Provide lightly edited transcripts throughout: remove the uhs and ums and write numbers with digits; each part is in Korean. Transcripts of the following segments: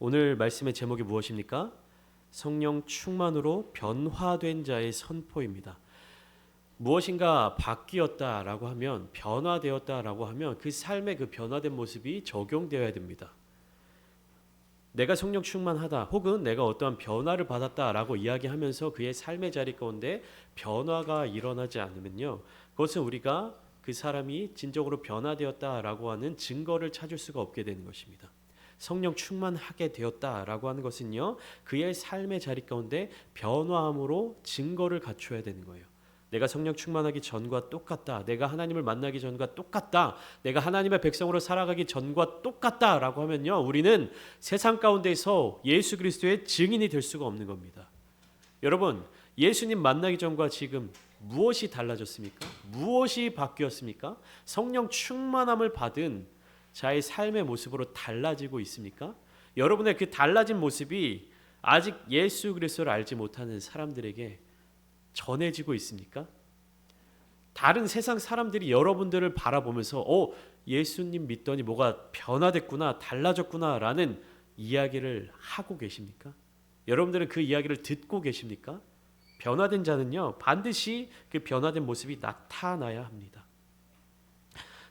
오늘 말씀의 제목이 무엇입니까? 성령 충만으로 변화된 자의 선포입니다. 무엇인가 바뀌었다라고 하면, 변화되었다라고 하면 그 삶의 그 변화된 모습이 적용되어야 됩니다. 내가 성령 충만하다 혹은 내가 어떠한 변화를 받았다라고 이야기하면서 그의 삶의 자리 가운데 변화가 일어나지 않으면요, 그것은 우리가 그 사람이 진정으로 변화되었다라고 하는 증거를 찾을 수가 없게 되는 것입니다. 성령 충만하게 되었다라고 하는 것은요, 그의 삶의 자리 가운데 변화함으로 증거를 갖춰야 되는 거예요. 내가 성령 충만하기 전과 똑같다. 내가 하나님을 만나기 전과 똑같다. 내가 하나님의 백성으로 살아가기 전과 똑같다라고 하면요, 우리는 세상 가운데서 예수 그리스도의 증인이 될 수가 없는 겁니다. 여러분, 예수님 만나기 전과 지금 무엇이 달라졌습니까? 무엇이 바뀌었습니까? 성령 충만함을 받은 자의 삶의 모습으로 달라지고 있습니까? 여러분의 그 달라진 모습이 아직 예수 그리스도를 알지 못하는 사람들에게 전해지고 있습니까? 다른 세상 사람들이 여러분들을 바라보면서 예수님 믿더니 뭐가 변화됐구나, 달라졌구나 라는 이야기를 하고 계십니까? 여러분들은 그 이야기를 듣고 계십니까? 변화된 자는요, 반드시 그 변화된 모습이 나타나야 합니다.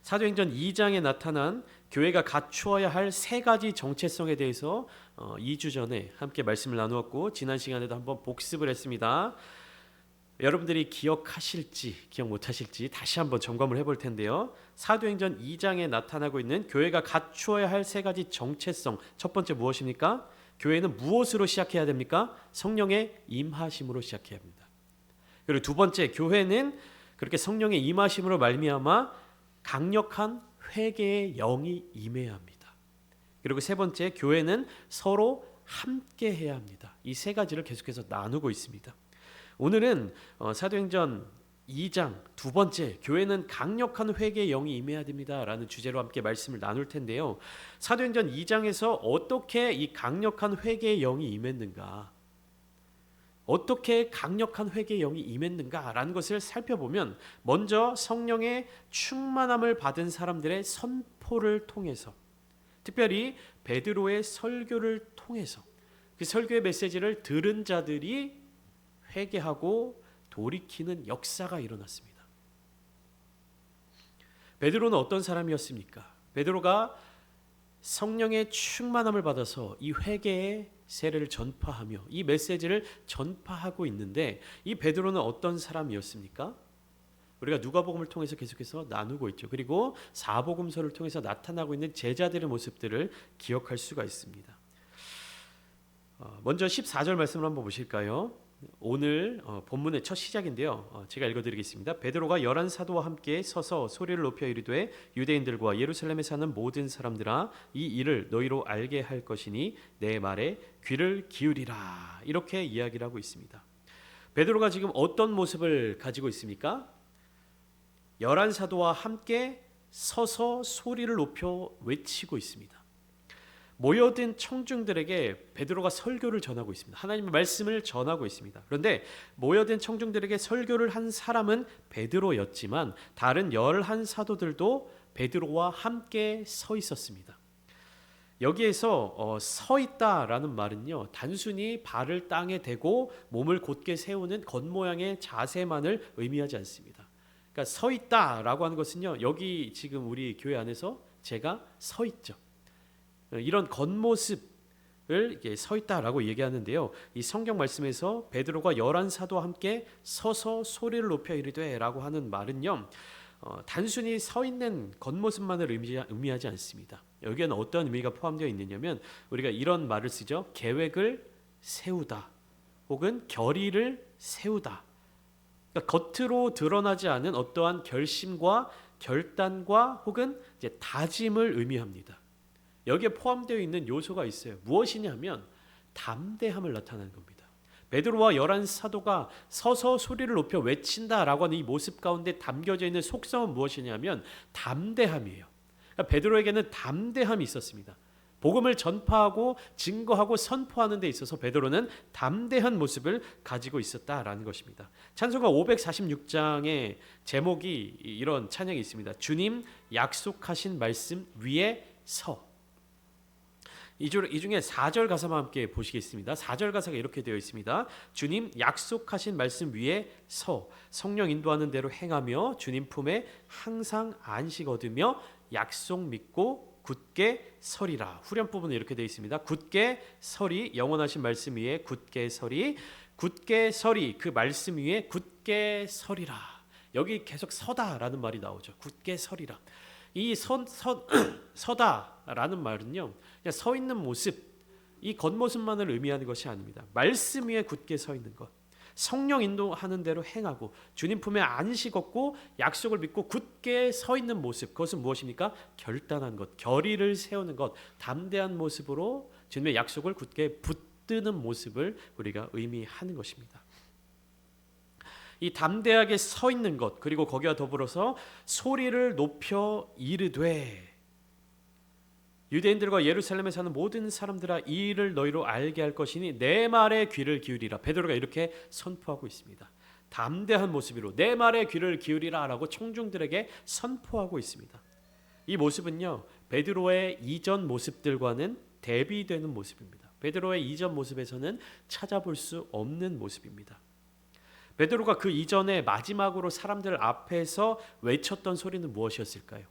사도행전 2장에 나타난 교회가 갖추어야 할 세 가지 정체성에 대해서 2주 전에 함께 말씀을 나누었고, 지난 시간에도 한번 복습을 했습니다. 여러분들이 기억하실지 기억 못하실지 다시 한번 점검을 해볼 텐데요. 사도행전 2장에 나타나고 있는 교회가 갖추어야 할 세 가지 정체성, 첫 번째 무엇입니까? 교회는 무엇으로 시작해야 됩니까? 성령의 임하심으로 시작해야 합니다. 그리고 두 번째, 교회는 그렇게 성령의 임하심으로 말미암아 강력한 회개의 영이 임해야 합니다. 그리고 세 번째, 교회는 서로 함께 해야 합니다. 이 세 가지를 계속해서 나누고 있습니다. 오늘은 사도행전 2장 두 번째, 교회는 강력한 회개의 영이 임해야 됩니다 라는 주제로 함께 말씀을 나눌 텐데요. 사도행전 2장에서 어떻게 이 강력한 회개의 영이 임했는가, 어떻게 강력한 회개의 영이 임했는가 라는 것을 살펴보면, 먼저 성령의 충만함을 받은 사람들의 선포를 통해서, 특별히 베드로의 설교를 통해서 그 설교의 메시지를 들은 자들이 회개하고 돌이키는 역사가 일어났습니다. 베드로는 어떤 사람이었습니까? 베드로가 성령의 충만함을 받아서 이 회개의 세례를 전파하며 이 메시지를 전파하고 있는데, 이 베드로는 어떤 사람이었습니까? 우리가 누가복음을 통해서 계속해서 나누고 있죠. 그리고 사복음서를 통해서 나타나고 있는 제자들의 모습들을 기억할 수가 있습니다. 먼저 14절 말씀을 한번 보실까요? 오늘 본문의 첫 시작인데요. 제가 읽어드리겠습니다. 베드로가 11 사도와 함께 서서 소리를 높여 이르되 유대인들과 예루살렘에 사는 모든 사람들아, 이 일을 너희로 알게 할 것이니 내 말에 귀를 기울이라. 이렇게 이야기를 하고 있습니다. 베드로가 지금 어떤 모습을 가지고 있습니까? 11 사도와 함께 서서 소리를 높여 외치고 있습니다. 모여든 청중들에게 베드로가 설교를 전하고 있습니다. 하나님의 말씀을 전하고 있습니다. 그런데 모여든 청중들에게 설교를 한 사람은 베드로였지만 다른 11 사도들도 베드로와 함께 서 있었습니다. 여기에서 서 있다라는 말은요, 단순히 발을 땅에 대고 몸을 곧게 세우는 겉모양의 자세만을 의미하지 않습니다. 그러니까 서 있다라고 하는 것은요, 여기 지금 우리 교회 안에서 제가 서 있죠. 이런 겉모습을 서 있다라고 얘기하는데요. 이 성경 말씀에서 베드로가 11 사도와 함께 서서 소리를 높여 이르되 라고 하는 말은요, 단순히 서 있는 겉모습만을 의미하지 않습니다. 여기에는 어떤 의미가 포함되어 있느냐면, 우리가 이런 말을 쓰죠. 계획을 세우다 혹은 결의를 세우다. 그러니까 겉으로 드러나지 않은 어떠한 결심과 결단과 혹은 이제 다짐을 의미합니다. 여기에 포함되어 있는 요소가 있어요. 무엇이냐면 담대함을 나타내는 겁니다. 베드로와 11 사도가 서서 소리를 높여 외친다라고 하는 이 모습 가운데 담겨져 있는 속성은 무엇이냐면 담대함이에요. 그러니까 베드로에게는 담대함이 있었습니다. 복음을 전파하고 증거하고 선포하는 데 있어서 베드로는 담대한 모습을 가지고 있었다라는 것입니다. 찬송가 546장의 제목이 이런 찬양이 있습니다. 주님 약속하신 말씀 위에 서. 이 중에 4절 가사만 함께 보시겠습니다. 4절 가사가 이렇게 되어 있습니다. 주님 약속하신 말씀 위에 서 성령 인도하는 대로 행하며 주님 품에 항상 안식 얻으며 약속 믿고 굳게 서리라. 후렴 부분은 이렇게 되어 있습니다. 굳게 서리, 영원하신 말씀 위에 굳게 서리, 굳게 서리, 그 말씀 위에 굳게 서리라. 여기 계속 서다라는 말이 나오죠. 굳게 서리라. 이 서다라는 말은요, 그냥 서 있는 모습, 이 겉모습만을 의미하는 것이 아닙니다. 말씀 위에 굳게 서 있는 것, 성령 인도하는 대로 행하고 주님 품에 안식 얻고 약속을 믿고 굳게 서 있는 모습, 그것은 무엇입니까? 결단한 것, 결의를 세우는 것, 담대한 모습으로 주님의 약속을 굳게 붙드는 모습을 우리가 의미하는 것입니다. 이 담대하게 서 있는 것, 그리고 거기와 더불어서 소리를 높여 이르되, 유대인들과 예루살렘에 사는 모든 사람들아 이 일을 너희로 알게 할 것이니 내 말에 귀를 기울이라. 베드로가 이렇게 선포하고 있습니다. 담대한 모습으로 내 말에 귀를 기울이라 라고 청중들에게 선포하고 있습니다. 이 모습은요, 베드로의 이전 모습들과는 대비되는 모습입니다. 베드로의 이전 모습에서는 찾아볼 수 없는 모습입니다. 베드로가 그 이전에 마지막으로 사람들 앞에서 외쳤던 소리는 무엇이었을까요?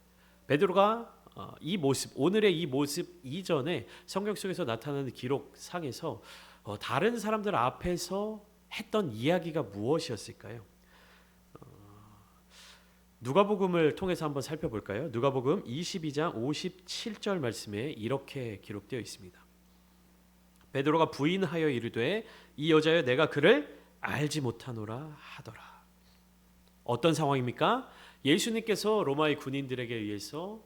베드로가 이 모습, 오늘의 이 모습 이전에 성경 속에서 나타나는 기록상에서 다른 사람들 앞에서 했던 이야기가 무엇이었을까요? 누가복음을 통해서 한번 살펴볼까요? 누가복음 22장 57절 말씀에 이렇게 기록되어 있습니다. 베드로가 부인하여 이르되 이 여자여 내가 그를 알지 못하노라 하더라. 어떤 상황입니까? 예수님께서 로마의 군인들에게 의해서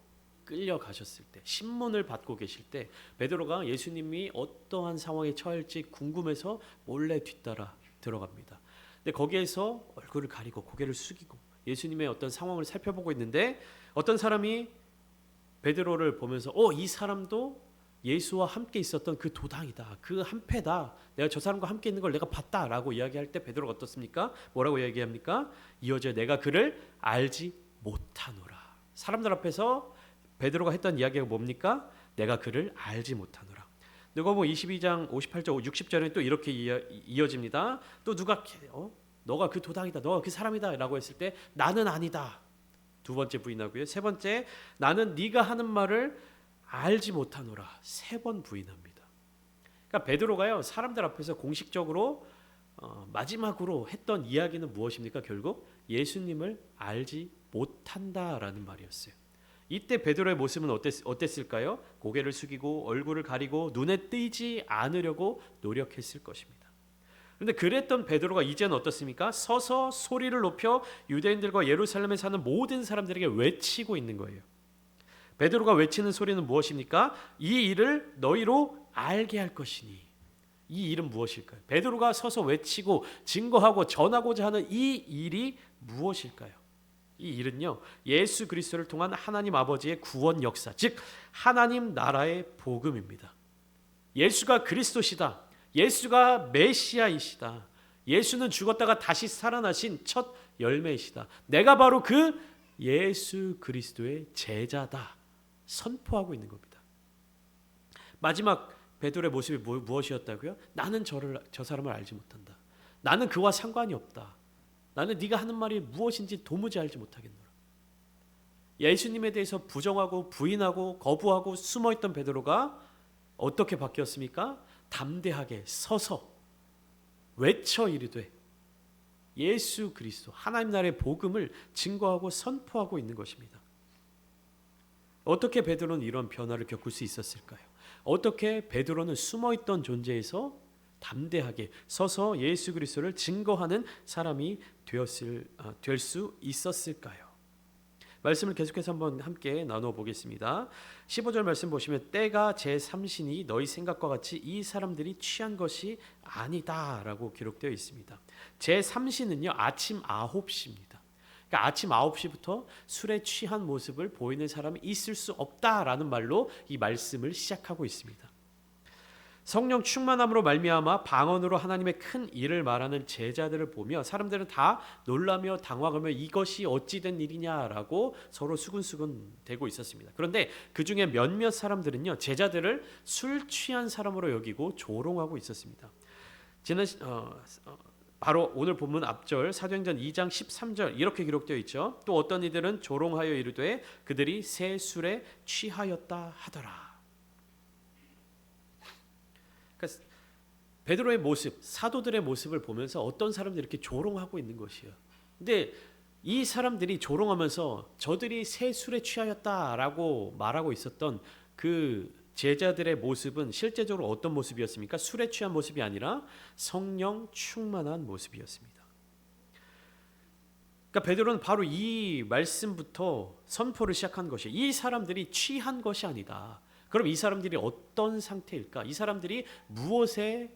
끌려가셨을 때, 신문을 받고 계실 때 베드로가 예수님이 어떠한 상황에 처할지 궁금해서 몰래 뒤따라 들어갑니다. 근데 거기에서 얼굴을 가리고 고개를 숙이고 예수님의 어떤 상황을 살펴보고 있는데 어떤 사람이 베드로를 보면서 이 사람도 예수와 함께 있었던 그 도당이다, 그 한패다, 내가 저 사람과 함께 있는 걸 내가 봤다라고 이야기할 때 베드로가 어떻습니까? 뭐라고 이야기합니까? 이 여자 내가 그를 알지 못하노라. 사람들 앞에서 베드로가 했던 이야기가 뭡니까? 내가 그를 알지 못하노라. 누가복음 22장 58절 60절에 또 이렇게 이어집니다. 또 누가 너가 그 도당이다, 너가 그 사람이다 라고 했을 때 나는 아니다. 두 번째 부인하고요. 세 번째, 나는 네가 하는 말을 알지 못하노라. 세 번 부인합니다. 그러니까 베드로가요, 사람들 앞에서 공식적으로 마지막으로 했던 이야기는 무엇입니까? 결국 예수님을 알지 못한다라는 말이었어요. 이때 베드로의 모습은 어땠을까요? 고개를 숙이고 얼굴을 가리고 눈에 띄지 않으려고 노력했을 것입니다. 그런데 그랬던 베드로가 이제는 어떻습니까? 서서 소리를 높여 유대인들과 예루살렘에 사는 모든 사람들에게 외치고 있는 거예요. 베드로가 외치는 소리는 무엇입니까? 이 일을 너희로 알게 할 것이니. 이 일은 무엇일까요? 베드로가 서서 외치고 증거하고 전하고자 하는 이 일이 무엇일까요? 이 일은요, 예수 그리스도를 통한 하나님 아버지의 구원 역사, 즉 하나님 나라의 복음입니다. 예수가 그리스도시다. 예수가 메시아이시다. 예수는 죽었다가 다시 살아나신 첫 열매이시다. 내가 바로 그 예수 그리스도의 제자다. 선포하고 있는 겁니다. 마지막 베드로의 모습이 무엇이었다고요? 나는 저 사람을 알지 못한다. 나는 그와 상관이 없다. 나는 네가 하는 말이 무엇인지 도무지 알지 못하겠노라. 예수님에 대해서 부정하고 부인하고 거부하고 숨어있던 베드로가 어떻게 바뀌었습니까? 담대하게 서서 외쳐 이르되 예수 그리스도 하나님 나라의 복음을 증거하고 선포하고 있는 것입니다. 어떻게 베드로는 이런 변화를 겪을 수 있었을까요? 어떻게 베드로는 숨어있던 존재에서 담대하게 서서 예수 그리스도를 증거하는 사람이 될 수 있었을까요? 말씀을 계속해서 한번 함께 나눠 보겠습니다. 15절 말씀 보시면 때가 제3신이 너희 생각과 같이 이 사람들이 취한 것이 아니다라고 기록되어 있습니다. 제3신은요 아침 9시입니다. 그러니까 아침 9시부터 술에 취한 모습을 보이는 사람이 있을 수 없다라는 말로 이 말씀을 시작하고 있습니다. 성령 충만함으로 말미암아 방언으로 하나님의 큰 일을 말하는 제자들을 보며 사람들은 다 놀라며 당황하며 이것이 어찌 된 일이냐라고 서로 수근수근 대고 있었습니다. 그런데 그 중에 몇몇 사람들은요, 제자들을 술 취한 사람으로 여기고 조롱하고 있었습니다. 바로 오늘 본문 앞절 사도행전 2장 13절 이렇게 기록되어 있죠. 또 어떤 이들은 조롱하여 이르되 그들이 새 술에 취하였다 하더라. 그러니까 베드로의 모습, 사도들의 모습을 보면서 어떤 사람들이 이렇게 조롱하고 있는 것이에요. 근데 이 사람들이 조롱하면서 저들이 새 술에 취하였다라고 말하고 있었던 그 제자들의 모습은 실제적으로 어떤 모습이었습니까? 술에 취한 모습이 아니라 성령 충만한 모습이었습니다. 그러니까 베드로는 바로 이 말씀부터 선포를 시작한 것이에요. 이 사람들이 취한 것이 아니다. 그럼 이 사람들이 어떤 상태일까? 이 사람들이 무엇에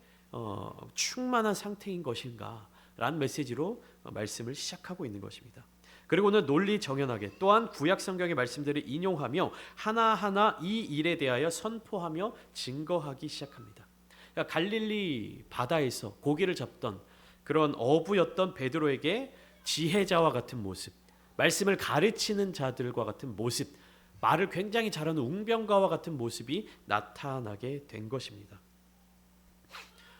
충만한 상태인 것인가? 라는 메시지로 말씀을 시작하고 있는 것입니다. 그리고는 논리 정연하게 또한 구약 성경의 말씀들을 인용하며 하나하나 이 일에 대하여 선포하며 증거하기 시작합니다. 그러니까 갈릴리 바다에서 고기를 잡던 그런 어부였던 베드로에게 지혜자와 같은 모습, 말씀을 가르치는 자들과 같은 모습, 말을 굉장히 잘하는 웅변가와 같은 모습이 나타나게 된 것입니다.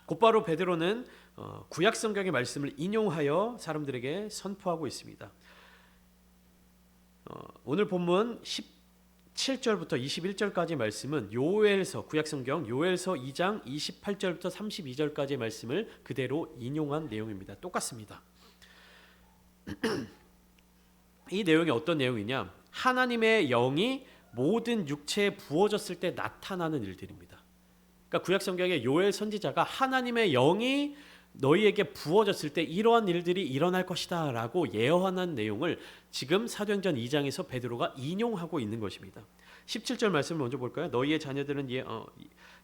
곧바로 베드로는 구약 성경의 말씀을 인용하여 사람들에게 선포하고 있습니다. 오늘 본문 17절부터 21절까지 말씀은 요엘서 구약성경 요엘서 2장 28절부터 32절까지의 말씀을 그대로 인용한 내용입니다. 똑같습니다. 이 내용이 어떤 내용이냐? 하나님의 영이 모든 육체에 부어졌을 때 나타나는 일들입니다. 그러니까 구약성경의 요엘 선지자가 하나님의 영이 너희에게 부어졌을 때 이러한 일들이 일어날 것이다 라고 예언한 내용을 지금 사도행전 2장에서 베드로가 인용하고 있는 것입니다. 17절 말씀을 먼저 볼까요? 너희의 자녀들은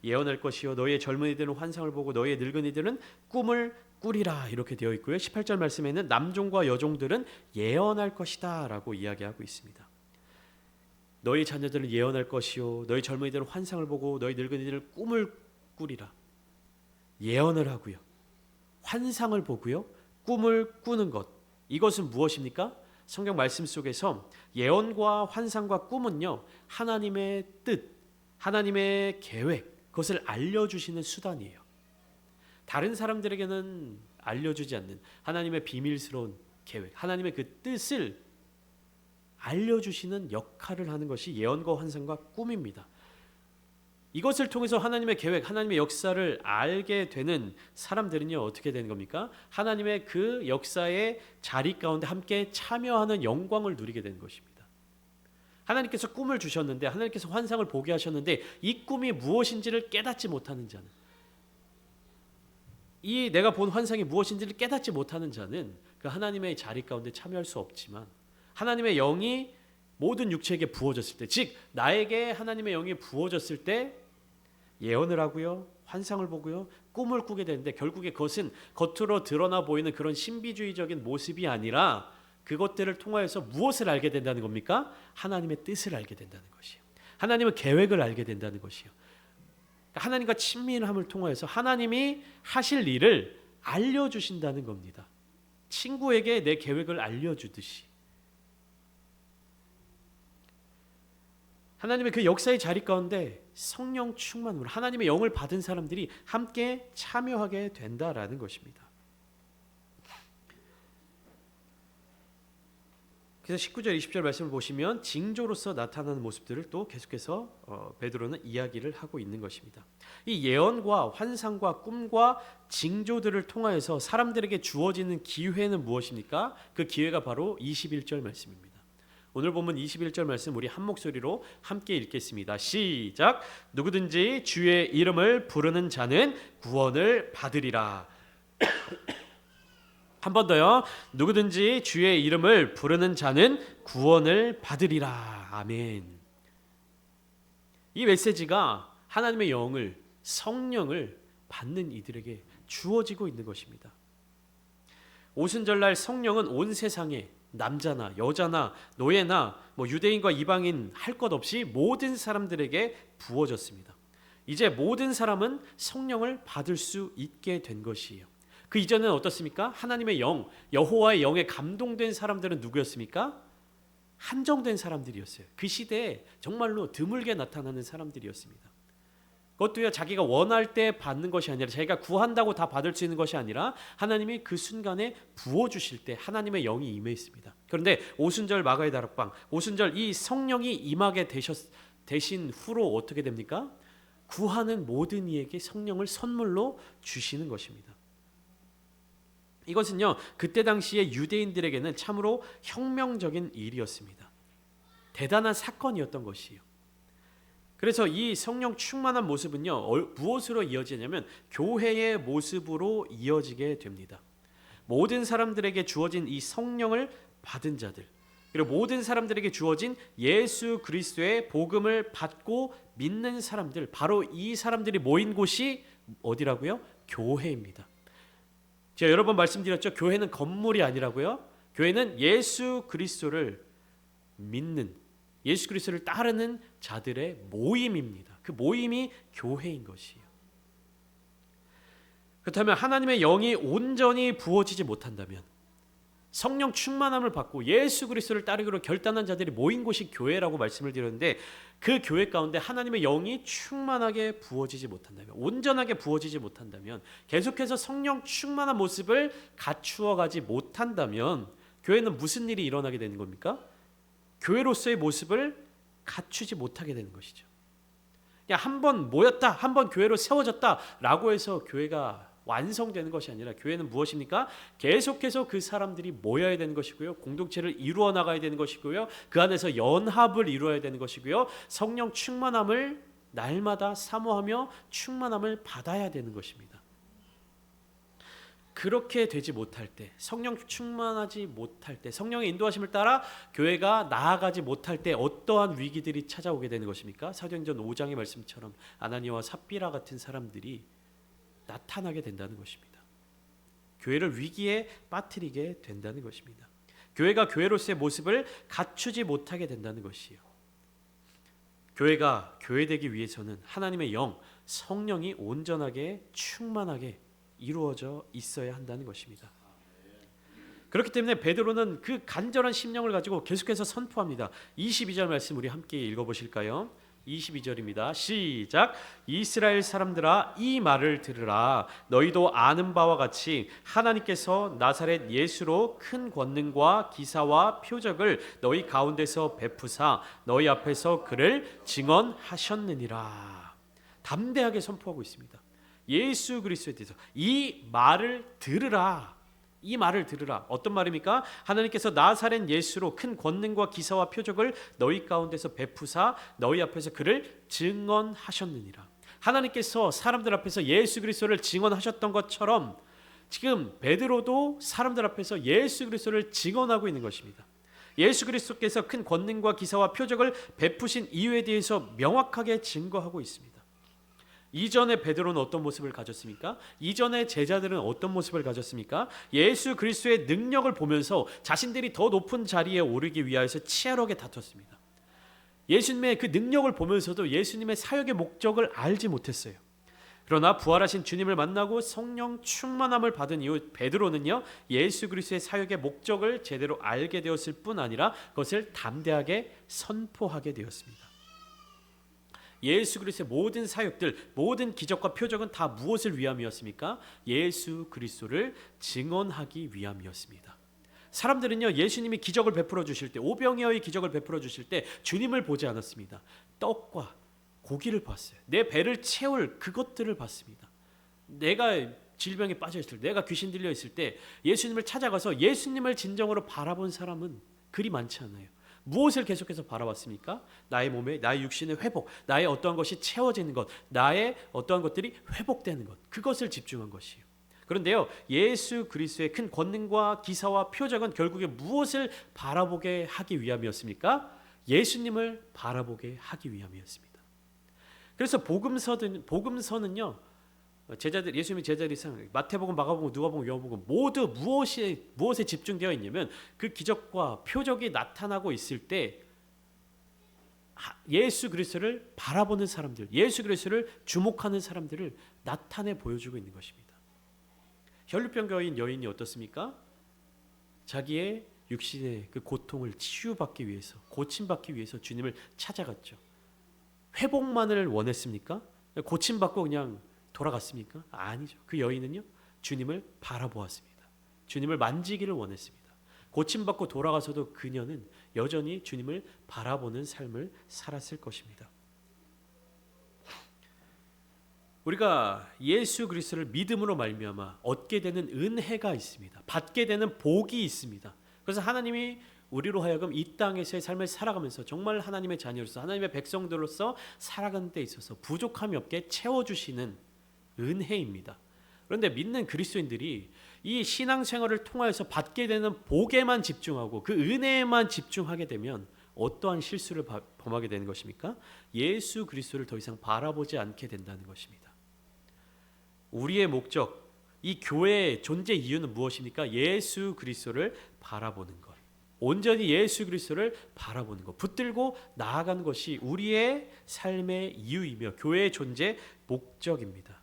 예언할 것이요 너희의 젊은이들은 환상을 보고 너희의 늙은이들은 꿈을 꾸리라 이렇게 되어 있고요. 18절 말씀에는 남종과 여종들은 예언할 것이다 라고 이야기하고 있습니다. 너희 자녀들은 예언할 것이요 너희 젊은이들은 환상을 보고 너희 늙은이들은 꿈을 꾸리라. 예언을 하고요. 환상을 보고요. 꿈을 꾸는 것. 이것은 무엇입니까? 성경 말씀 속에서 예언과 환상과 꿈은요. 하나님의 뜻, 하나님의 계획, 그것을 알려주시는 수단이에요. 다른 사람들에게는 알려주지 않는 하나님의 비밀스러운 계획, 하나님의 그 뜻을 알려주시는 역할을 하는 것이 예언과 환상과 꿈입니다. 이것을 통해서 하나님의 계획, 하나님의 역사를 알게 되는 사람들은요 어떻게 되는 겁니까? 하나님의 그 역사의 자리 가운데 함께 참여하는 영광을 누리게 되는 것입니다. 하나님께서 꿈을 주셨는데 하나님께서 환상을 보게 하셨는데 이 꿈이 무엇인지를 깨닫지 못하는 자는 이 내가 본 환상이 무엇인지를 깨닫지 못하는 자는 그 하나님의 자리 가운데 참여할 수 없지만 하나님의 영이 모든 육체에게 부어졌을 때 즉 나에게 하나님의 영이 부어졌을 때 예언을 하고요. 환상을 보고요. 꿈을 꾸게 되는데 결국에 그것은 겉으로 드러나 보이는 그런 신비주의적인 모습이 아니라 그것들을 통하여서 무엇을 알게 된다는 겁니까? 하나님의 뜻을 알게 된다는 것이에요. 하나님의 계획을 알게 된다는 것이에요. 하나님과 친밀함을 통하여서 하나님이 하실 일을 알려주신다는 겁니다. 친구에게 내 계획을 알려주듯이 하나님의 그 역사의 자리 가운데 성령 충만으로 하나님의 영을 받은 사람들이 함께 참여하게 된다라는 것입니다. 그래서 19절 20절 말씀을 보시면 징조로서 나타나는 모습들을 또 계속해서 베드로는 이야기를 하고 있는 것입니다. 이 예언과 환상과 꿈과 징조들을 통하여서 사람들에게 주어지는 기회는 무엇입니까? 그 기회가 바로 21절 말씀입니다. 오늘 본문 21절 말씀 우리 한 목소리로 함께 읽겠습니다. 시작. 누구든지 주의 이름을 부르는 자는 구원을 받으리라. 한 번 더요. 누구든지 주의 이름을 부르는 자는 구원을 받으리라. 아멘. 이 메시지가 하나님의 영을 성령을 받는 이들에게 주어지고 있는 것입니다. 오순절날 성령은 온 세상에 남자나 여자나 노예나 유대인과 이방인 할 것 없이 모든 사람들에게 부어졌습니다. 이제 모든 사람은 성령을 받을 수 있게 된 것이에요. 그 이전에는 어떻습니까? 하나님의 영, 여호와의 영에 감동된 사람들은 누구였습니까? 한정된 사람들이었어요. 그 시대에 정말로 드물게 나타나는 사람들이었습니다. 그것도요, 자기가 원할 때 받는 것이 아니라, 자기가 구한다고 다 받을 수 있는 것이 아니라 하나님이 그 순간에 부어주실 때 하나님의 영이 임해 있습니다. 그런데 오순절 마가의 다락방, 오순절 이 성령이 임하게 되신 후로 어떻게 됩니까? 구하는 모든 이에게 성령을 선물로 주시는 것입니다. 이것은요, 그때 당시에 유대인들에게는 참으로 혁명적인 일이었습니다. 대단한 사건이었던 것이에요. 그래서 이 성령 충만한 모습은요, 무엇으로 이어지냐면 교회의 모습으로 이어지게 됩니다. 모든 사람들에게 주어진 이 성령을 받은 자들, 그리고 모든 사람들에게 주어진 예수 그리스도의 복음을 받고 믿는 사람들, 바로 이 사람들이 모인 곳이 어디라고요? 교회입니다. 제가 여러 번 말씀드렸죠. 교회는 건물이 아니라고요. 교회는 예수 그리스도를 믿는, 예수 그리스도를 따르는 자들의 모임입니다. 그 모임이 교회인 것이에요. 그렇다면 하나님의 영이 온전히 부어지지 못한다면, 성령 충만함을 받고 예수 그리스도를 따르기로 결단한 자들이 모인 곳이 교회라고 말씀을 드렸는데, 그 교회 가운데 하나님의 영이 충만하게 부어지지 못한다면, 온전하게 부어지지 못한다면, 계속해서 성령 충만한 모습을 갖추어 가지 못한다면 교회는 무슨 일이 일어나게 되는 겁니까? 교회로서의 모습을 갖추지 못하게 되는 것이죠. 그냥 한번 모였다, 한번 교회로 세워졌다라고 해서 교회가 완성되는 것이 아니라, 교회는 무엇입니까? 계속해서 그 사람들이 모여야 되는 것이고요, 공동체를 이루어 나가야 되는 것이고요, 그 안에서 연합을 이루어야 되는 것이고요, 성령 충만함을 날마다 사모하며 충만함을 받아야 되는 것입니다. 그렇게 되지 못할 때, 성령 충만하지 못할 때, 성령의 인도하심을 따라 교회가 나아가지 못할 때 어떠한 위기들이 찾아오게 되는 것입니까? 사도행전 5장의 말씀처럼 아나니아와 삽비라 같은 사람들이 나타나게 된다는 것입니다. 교회를 위기에 빠뜨리게 된다는 것입니다. 교회가 교회로서의 모습을 갖추지 못하게 된다는 것이에요. 교회가 교회되기 위해서는 하나님의 영, 성령이 온전하게 충만하게 이루어져 있어야 한다는 것입니다. 그렇기 때문에 베드로는 그 간절한 심령을 가지고 계속해서 선포합니다. 22절 말씀 우리 함께 읽어보실까요? 22절입니다. 시작. 이스라엘 사람들아, 이 말을 들으라. 너희도 아는 바와 같이 하나님께서 나사렛 예수로 큰 권능과 기사와 표적을 너희 가운데서 베푸사 너희 앞에서 그를 증언하셨느니라. 담대하게 선포하고 있습니다. 예수 그리스도에 대해서 이 말을 들으라. 이 말을 들으라. 어떤 말입니까? 하나님께서 나사렛 예수로 큰 권능과 기사와 표적을 너희 가운데서 베푸사 너희 앞에서 그를 증언하셨느니라. 하나님께서 사람들 앞에서 예수 그리스도를 증언하셨던 것처럼 지금 베드로도 사람들 앞에서 예수 그리스도를 증언하고 있는 것입니다. 예수 그리스도께서 큰 권능과 기사와 표적을 베푸신 이유에 대해서 명확하게 증거하고 있습니다. 이전에 베드로는 어떤 모습을 가졌습니까? 이전에 제자들은 어떤 모습을 가졌습니까? 예수 그리스도의 능력을 보면서 자신들이 더 높은 자리에 오르기 위하여서 치열하게 다퉜습니다. 예수님의 그 능력을 보면서도 예수님의 사역의 목적을 알지 못했어요. 그러나 부활하신 주님을 만나고 성령 충만함을 받은 이후 베드로는요, 예수 그리스도의 사역의 목적을 제대로 알게 되었을 뿐 아니라 그것을 담대하게 선포하게 되었습니다. 예수 그리스도의 모든 사역들, 모든 기적과 표적은 다 무엇을 위함이었습니까? 예수 그리스도를 증언하기 위함이었습니다. 사람들은요, 예수님이 기적을 베풀어 주실 때, 오병이어의 기적을 베풀어 주실 때 주님을 보지 않았습니다. 떡과 고기를 봤어요. 내 배를 채울 그것들을 봤습니다. 내가 질병에 빠져 있을 때, 내가 귀신 들려 있을 때 예수님을 찾아가서 예수님을 진정으로 바라본 사람은 그리 많지 않아요. 무엇을 계속해서 바라봤습니까? 나의 몸에, 나의 육신의 회복, 나의 어떠한 것이 채워지는 것, 나의 어떠한 것들이 회복되는 것, 그것을 집중한 것이에요. 그런데요, 예수 그리스도의 큰 권능과 기사와 표적은 결국에 무엇을 바라보게 하기 위함이었습니까? 예수님을 바라보게 하기 위함이었습니다. 그래서 복음서는요, 제자들, 예수님의 제자들이 마태복음, 마가복음, 누가복음, 요한복음 모두 무엇에 집중되어 있냐면 그 기적과 표적이 나타나고 있을 때 예수 그리스도를 바라보는 사람들, 예수 그리스도를 주목하는 사람들을 나타내 보여주고 있는 것입니다. 혈루병 여인이 어떻습니까? 자기의 육신의 그 고통을 치유받기 위해서, 고침받기 위해서 주님을 찾아갔죠. 회복만을 원했습니까? 고침받고 그냥 돌아갔습니까? 아니죠. 그 여인은요, 주님을 바라보았습니다. 주님을 만지기를 원했습니다. 고침받고 돌아가서도 그녀는 여전히 주님을 바라보는 삶을 살았을 것입니다. 우리가 예수 그리스도를 믿음으로 말미암아 얻게 되는 은혜가 있습니다. 받게 되는 복이 있습니다. 그래서 하나님이 우리로 하여금 이 땅에서의 삶을 살아가면서 정말 하나님의 자녀로서 하나님의 백성들로서 살아가는 데 있어서 부족함이 없게 채워주시는 은혜입니다. 그런데 믿는 그리스도인들이 이 신앙생활을 통하여서 받게 되는 복에만 집중하고 그 은혜에만 집중하게 되면 어떠한 실수를 범하게 되는 것입니까? 예수 그리스도를 더 이상 바라보지 않게 된다는 것입니다. 우리의 목적, 이 교회의 존재 이유는 무엇입니까? 예수 그리스도를 바라보는 것. 온전히 예수 그리스도를 바라보는 것, 붙들고 나아가는 것이 우리의 삶의 이유이며 교회의 존재 목적입니다.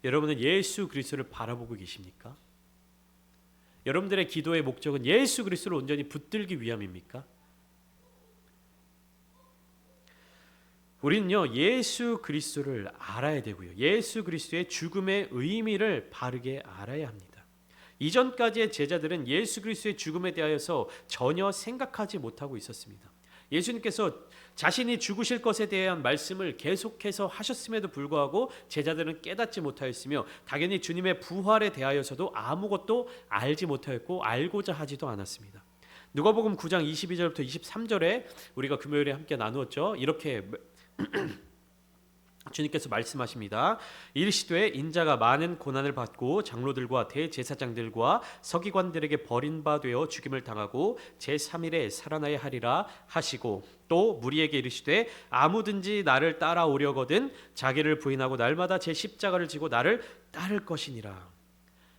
여러분은 예수 그리스도를 바라보고 계십니까? 여러분들의 기도의 목적은 예수 그리스도를 온전히 붙들기 위함입니까? 우리는요, 예수 그리스도를 알아야 되고요. 예수 그리스도의 죽음의 의미를 바르게 알아야 합니다. 이전까지의 제자들은 예수 그리스도의 죽음에 대하여서 전혀 생각하지 못하고 있었습니다. 예수님께서 자신이 죽으실 것에 대한 말씀을 계속해서 하셨음에도 불구하고 제자들은 깨닫지 못하였으며 당연히 주님의 부활에 대하여서도 아무것도 알지 못하였고 알고자 하지도 않았습니다. 누가복음 9장 22절부터 23절에 우리가 금요일에 함께 나누었죠. 이렇게 주님께서 말씀하십니다. 이르시되 인자가 많은 고난을 받고 장로들과 대제사장들과 서기관들에게 버림바 되어 죽임을 당하고 제3일에 살아나야 하리라 하시고 또 무리에게 이르시되 아무든지 나를 따라오려거든 자기를 부인하고 날마다 제 십자가를 지고 나를 따를 것이니라.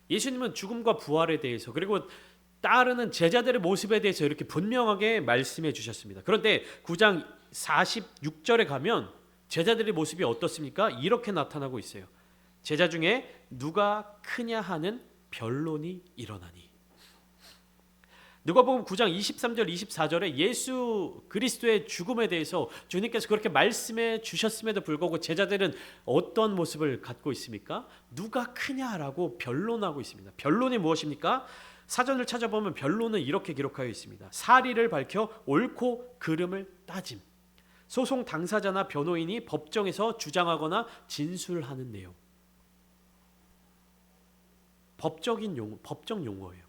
예수님은 죽음과 부활에 대해서 그리고 따르는 제자들의 모습에 대해서 이렇게 분명하게 말씀해 주셨습니다. 그런데 9장 46절에 가면 제자들의 모습이 어떻습니까? 이렇게 나타나고 있어요. 제자 중에 누가 크냐 하는 변론이 일어나니. 누가복음 9장 23절 24절에 예수 그리스도의 죽음에 대해서 주님께서 그렇게 말씀해 주셨음에도 불구하고 제자들은 어떤 모습을 갖고 있습니까? 누가 크냐라고 변론하고 있습니다. 변론이 무엇입니까? 사전을 찾아보면 변론은 이렇게 기록하여 있습니다. 사리를 밝혀 옳고 그름을 따짐. 소송 당사자나 변호인이 법정에서 주장하거나 진술하는 내용. 법정 용어예요.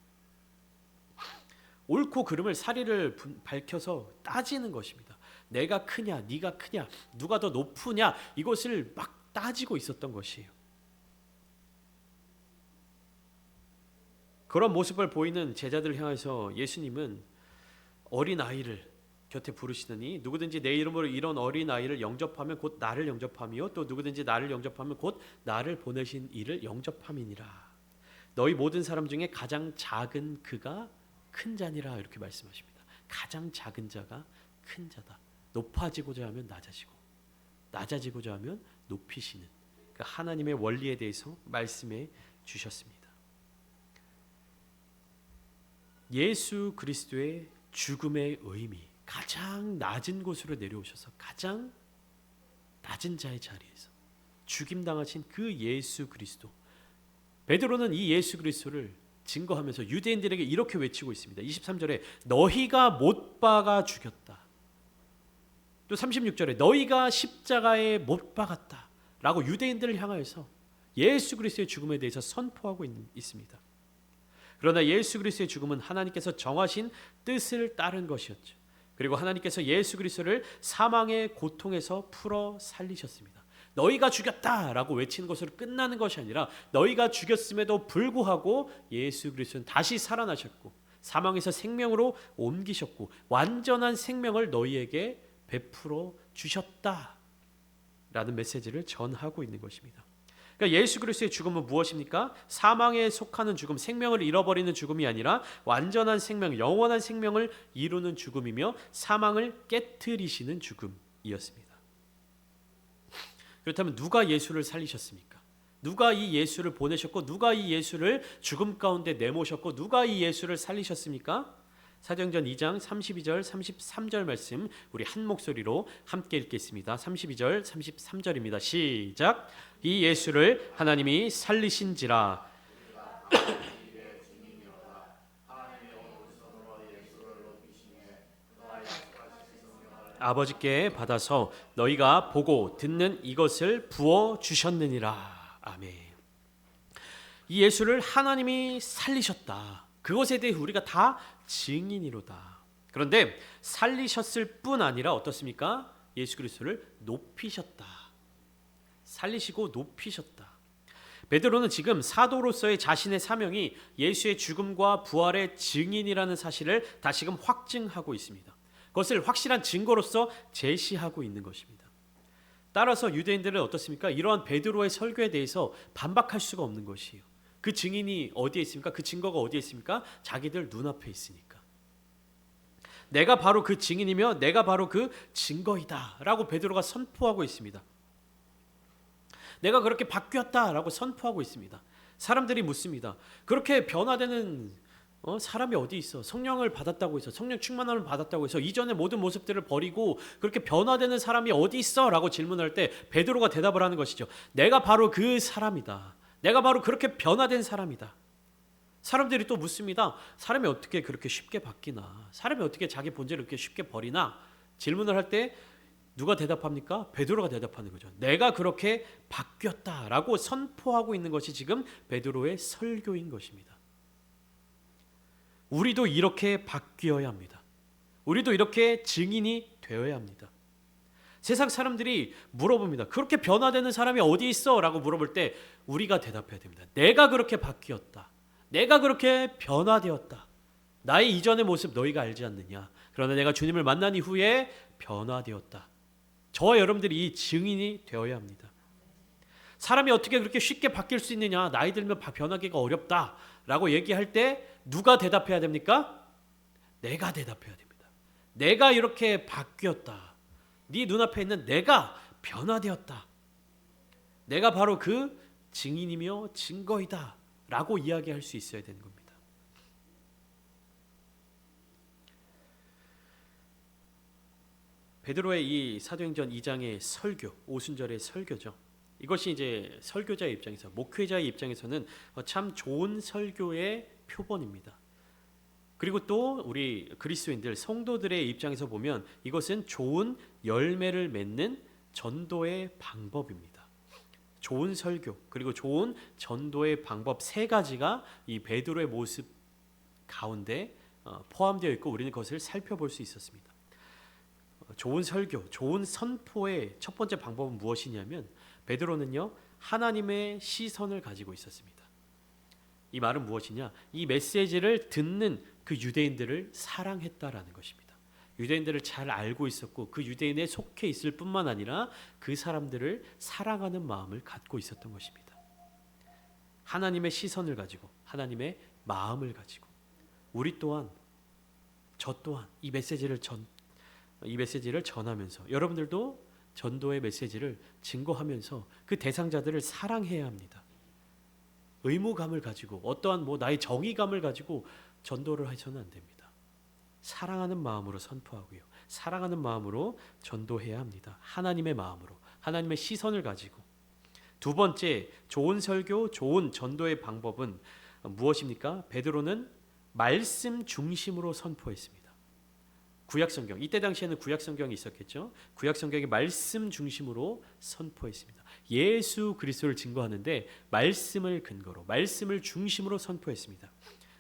옳고 그름을 사리를 밝혀서 따지는 것입니다. 내가 크냐, 네가 크냐, 누가 더 높으냐 이것을 막 따지고 있었던 것이에요. 그런 모습을 보이는 제자들 향해서 예수님은 어린아이를 곁에 부르시더니 누구든지 내 이름으로 이런 어린아이를 영접하면 곧 나를 영접하며 또 누구든지 나를 영접하면 곧 나를 보내신 이를 영접함이니라. 너희 모든 사람 중에 가장 작은 그가 큰 자니라 이렇게 말씀하십니다. 가장 작은 자가 큰 자다. 높아지고자 하면 낮아지고 낮아지고자 하면 높이시는 그 하나님의 원리에 대해서 말씀해 주셨습니다. 예수 그리스도의 죽음의 의미, 가장 낮은 곳으로 내려오셔서 가장 낮은 자의 자리에서 죽임당하신 그 예수 그리스도. 베드로는 이 예수 그리스도를 증거하면서 유대인들에게 이렇게 외치고 있습니다. 23절에 너희가 못 박아 죽였다. 또 36절에 너희가 십자가에 못 박았다 라고 유대인들을 향하여서 예수 그리스도의 죽음에 대해서 선포하고 있습니다. 그러나 예수 그리스도의 죽음은 하나님께서 정하신 뜻을 따른 것이었죠. 그리고 하나님께서 예수 그리스도를 사망의 고통에서 풀어 살리셨습니다. 너희가 죽였다라고 외치는 것으로 끝나는 것이 아니라 너희가 죽였음에도 불구하고 예수 그리스도는 다시 살아나셨고 사망에서 생명으로 옮기셨고 완전한 생명을 너희에게 베풀어 주셨다라는 메시지를 전하고 있는 것입니다. 그러니까 예수 그리스도의 죽음은 무엇입니까? 사망에 속하는 죽음, 생명을 잃어버리는 죽음이 아니라 완전한 생명, 영원한 생명을 이루는 죽음이며 사망을 깨트리시는 죽음이었습니다. 그렇다면 누가 예수를 살리셨습니까? 누가 이 예수를 보내셨고 누가 이 예수를 죽음 가운데 내모셨고 누가 이 예수를 살리셨습니까? 사도행전 2장 32절 33절 말씀 우리 한 목소리로 함께 읽겠습니다. 32절 33절입니다. 시작. 이 예수를 하나님이 살리신지라. 아버지께 받아서 너희가 보고 듣는 이것을 부어 주셨느니라. 아멘. 이 예수를 하나님이 살리셨다. 그것에 대해 우리가 다 증인이로다. 그런데 살리셨을 뿐 아니라 어떻습니까? 예수 그리스도를 높이셨다. 살리시고 높이셨다. 베드로는 지금 사도로서의 자신의 사명이 예수의 죽음과 부활의 증인이라는 사실을 다시금 확증하고 있습니다. 그것을 확실한 증거로서 제시하고 있는 것입니다. 따라서 유대인들은 어떻습니까? 이러한 베드로의 설교에 대해서 반박할 수가 없는 것이에요. 그 증인이 어디에 있습니까? 그 증거가 어디에 있습니까? 자기들 눈앞에 있으니까. 내가 바로 그 증인이며 내가 바로 그 증거이다 라고 베드로가 선포하고 있습니다. 내가 그렇게 바뀌었다라고 선포하고 있습니다. 사람들이 묻습니다. 그렇게 변화되는 사람이 어디 있어? 성령을 받았다고 해서, 성령 충만함을 받았다고 해서 이전의 모든 모습들을 버리고 그렇게 변화되는 사람이 어디 있어? 라고 질문할 때 베드로가 대답을 하는 것이죠. 내가 바로 그 사람이다. 내가 바로 그렇게 변화된 사람이다. 사람들이 또 묻습니다. 사람이 어떻게 그렇게 쉽게 바뀌나? 사람이 어떻게 자기 본질을 그렇게 쉽게 버리나? 질문을 할 때 누가 대답합니까? 베드로가 대답하는 거죠. 내가 그렇게 바뀌었다라고 선포하고 있는 것이 지금 베드로의 설교인 것입니다. 우리도 이렇게 바뀌어야 합니다. 우리도 이렇게 증인이 되어야 합니다. 세상 사람들이 물어봅니다. 그렇게 변화되는 사람이 어디 있어? 라고 물어볼 때 우리가 대답해야 됩니다. 내가 그렇게 바뀌었다. 내가 그렇게 변화되었다. 나의 이전의 모습 너희가 알지 않느냐. 그러나 내가 주님을 만난 이후에 변화되었다. 저와 여러분들이 이 증인이 되어야 합니다. 사람이 어떻게 그렇게 쉽게 바뀔 수 있느냐. 나이 들면 변하기가 어렵다. 라고 얘기할 때 누가 대답해야 됩니까? 내가 대답해야 됩니다. 내가 이렇게 바뀌었다. 네 눈앞에 있는 내가 변화되었다. 내가 바로 그 증인이며 증거이다 라고 이야기할 수 있어야 되는 겁니다. 베드로의 이 사도행전 2장의 설교, 오순절의 설교죠. 이것이 이제 설교자의 입장에서, 목회자의 입장에서는 참 좋은 설교의 표본입니다. 그리고 또 우리 그리스도인들, 성도들의 입장에서 보면 이것은 좋은 열매를 맺는 전도의 방법입니다. 좋은 설교, 그리고 좋은 전도의 방법 세 가지가 이 베드로의 모습 가운데 포함되어 있고 우리는 그것을 살펴볼 수 있었습니다. 좋은 설교, 좋은 선포의 첫 번째 방법은 무엇이냐면 베드로는요 하나님의 시선을 가지고 있었습니다. 이 말은 무엇이냐? 이 메시지를 듣는 그 유대인들을 사랑했다라는 것입니다. 유대인들을 잘 알고 있었고 그 유대인에 속해 있을 뿐만 아니라 그 사람들을 사랑하는 마음을 갖고 있었던 것입니다. 하나님의 시선을 가지고 하나님의 마음을 가지고 우리 또한 저 또한 이 메시지를 전하면서 여러분들도 전도의 메시지를 증거하면서 그 대상자들을 사랑해야 합니다. 의무감을 가지고 어떠한 나의 정의감을 가지고 전도를 해서는 안 됩니다. 사랑하는 마음으로 선포하고요. 사랑하는 마음으로 전도해야 합니다. 하나님의 마음으로, 하나님의 시선을 가지고. 두 번째, 좋은 설교, 좋은 전도의 방법은 무엇입니까? 베드로는 말씀 중심으로 선포했습니다. 구약성경, 이때 당시에는 구약성경이 있었겠죠. 구약성경이 말씀 중심으로 선포했습니다. 예수 그리스도를 증거하는데 말씀을 근거로, 말씀을 중심으로 선포했습니다.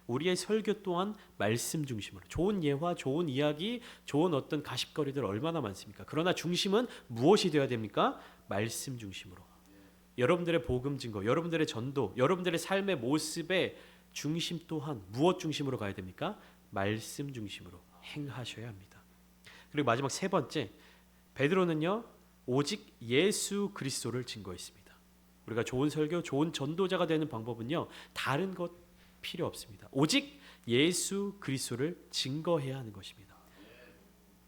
우리의 설교 또한 말씀 중심으로. 좋은 예화, 좋은 이야기, 좋은 어떤 가십거리들 얼마나 많습니까? 그러나 중심은 무엇이 되어야 됩니까? 말씀 중심으로. 여러분들의 복음 증거, 여러분들의 전도, 여러분들의 삶의 모습의 중심 또한 무엇 중심으로 가야 됩니까? 말씀 중심으로 행하셔야 합니다. 그리고 마지막 세 번째, 베드로는요 오직 예수 그리스도를 증거했습니다. 우리가 좋은 설교, 좋은 전도자가 되는 방법은요, 다른 것 필요 없습니다. 오직 예수 그리스도를 증거해야 하는 것입니다.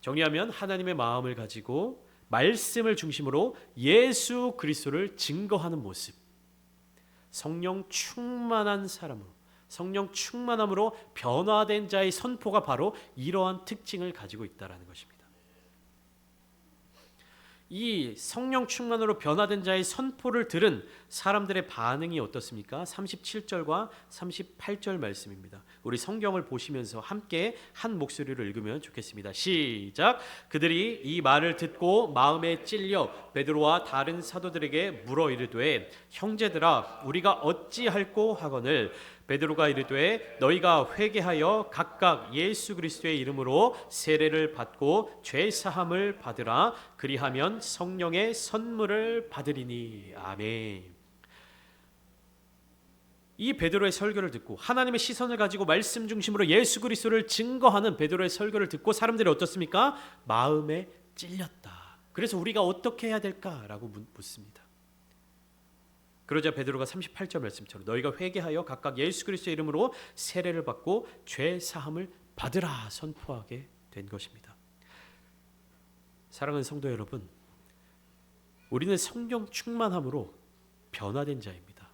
정리하면 하나님의 마음을 가지고 말씀을 중심으로 예수 그리스도를 증거하는 모습, 성령 충만한 사람으로, 성령 충만함으로 변화된 자의 선포가 바로 이러한 특징을 가지고 있다는 것입니다. 이 성령 충만으로 변화된 자의 선포를 들은 사람들의 반응이 어떻습니까? 37절과 38절 말씀입니다. 우리 성경을 보시면서 함께 한 목소리로 읽으면 좋겠습니다. 시작. 그들이 이 말을 듣고 마음에 찔려 베드로와 다른 사도들에게 물어 이르되 형제들아 우리가 어찌할꼬 하거늘 베드로가 이르되 너희가 회개하여 각각 예수 그리스도의 이름으로 세례를 받고 죄 사함을 받으라. 그리하면 성령의 선물을 받으리니. 아멘. 이 베드로의 설교를 듣고 하나님의 시선을 가지고 말씀 중심으로 예수 그리스도를 증거하는 베드로의 설교를 듣고 사람들이 어떻습니까? 마음에 찔렸다. 그래서 우리가 어떻게 해야 될까라고 묻습니다. 그러자 베드로가 38절 말씀처럼 너희가 회개하여 각각 예수 그리스도의 이름으로 세례를 받고 죄 사함을 받으라 선포하게 된 것입니다. 사랑하는 성도 여러분, 우리는 성령 충만함으로 변화된 자입니다.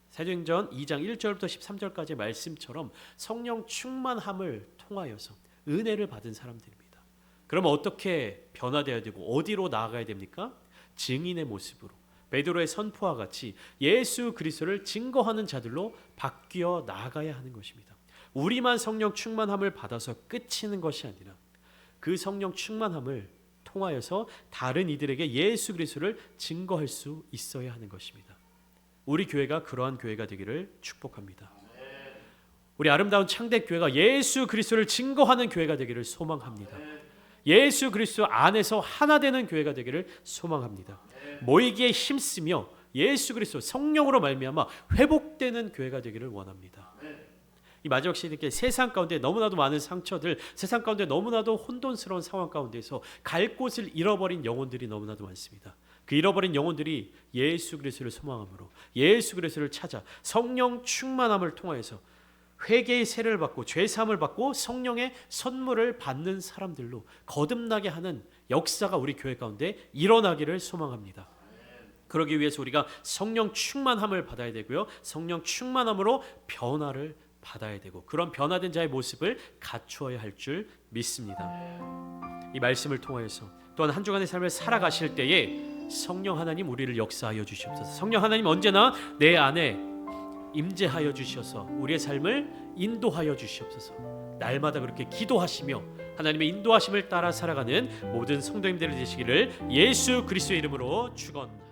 사도행전 2장 1절부터 13절까지 말씀처럼 성령 충만함을 통하여서 은혜를 받은 사람들입니다. 그럼 어떻게 변화되어야 되고 어디로 나아가야 됩니까? 증인의 모습으로 베드로의 선포와 같이 예수 그리스도를 증거하는 자들로 바뀌어 나아가야 하는 것입니다. 우리만 성령 충만함을 받아서 끝이는 것이 아니라 그 성령 충만함을 통하여서 다른 이들에게 예수 그리스도를 증거할 수 있어야 하는 것입니다. 우리 교회가 그러한 교회가 되기를 축복합니다. 우리 아름다운 창대교회가 예수 그리스도를 증거하는 교회가 되기를 소망합니다. 예수 그리스도 안에서 하나 되는 교회가 되기를 소망합니다. 모이기에 힘쓰며 예수 그리스도 성령으로 말미암아 회복되는 교회가 되기를 원합니다. 이 마지막 시대에 세상 가운데 너무나도 많은 상처들, 세상 가운데 너무나도 혼돈스러운 상황 가운데서 갈 곳을 잃어버린 영혼들이 너무나도 많습니다. 그 잃어버린 영혼들이 예수 그리스도를 소망함으로 예수 그리스도를 찾아 성령 충만함을 통하여서 회개의 세례를 받고 죄 사함을 받고 성령의 선물을 받는 사람들로 거듭나게 하는 역사가 우리 교회 가운데 일어나기를 소망합니다. 그러기 위해서 우리가 성령 충만함을 받아야 되고요. 성령 충만함으로 변화를 받아야 되고 그런 변화된 자의 모습을 갖추어야 할 줄 믿습니다. 이 말씀을 통하여서 또한 한 주간의 삶을 살아가실 때에 성령 하나님 우리를 역사하여 주시옵소서. 성령 하나님 언제나 내 안에 임재하여 주셔서 우리의 삶을 인도하여 주시옵소서. 날마다 그렇게 기도하시며 하나님의 인도하심을 따라 살아가는 모든 성도님들이 되시기를 예수 그리스도의 이름으로 축원합니다.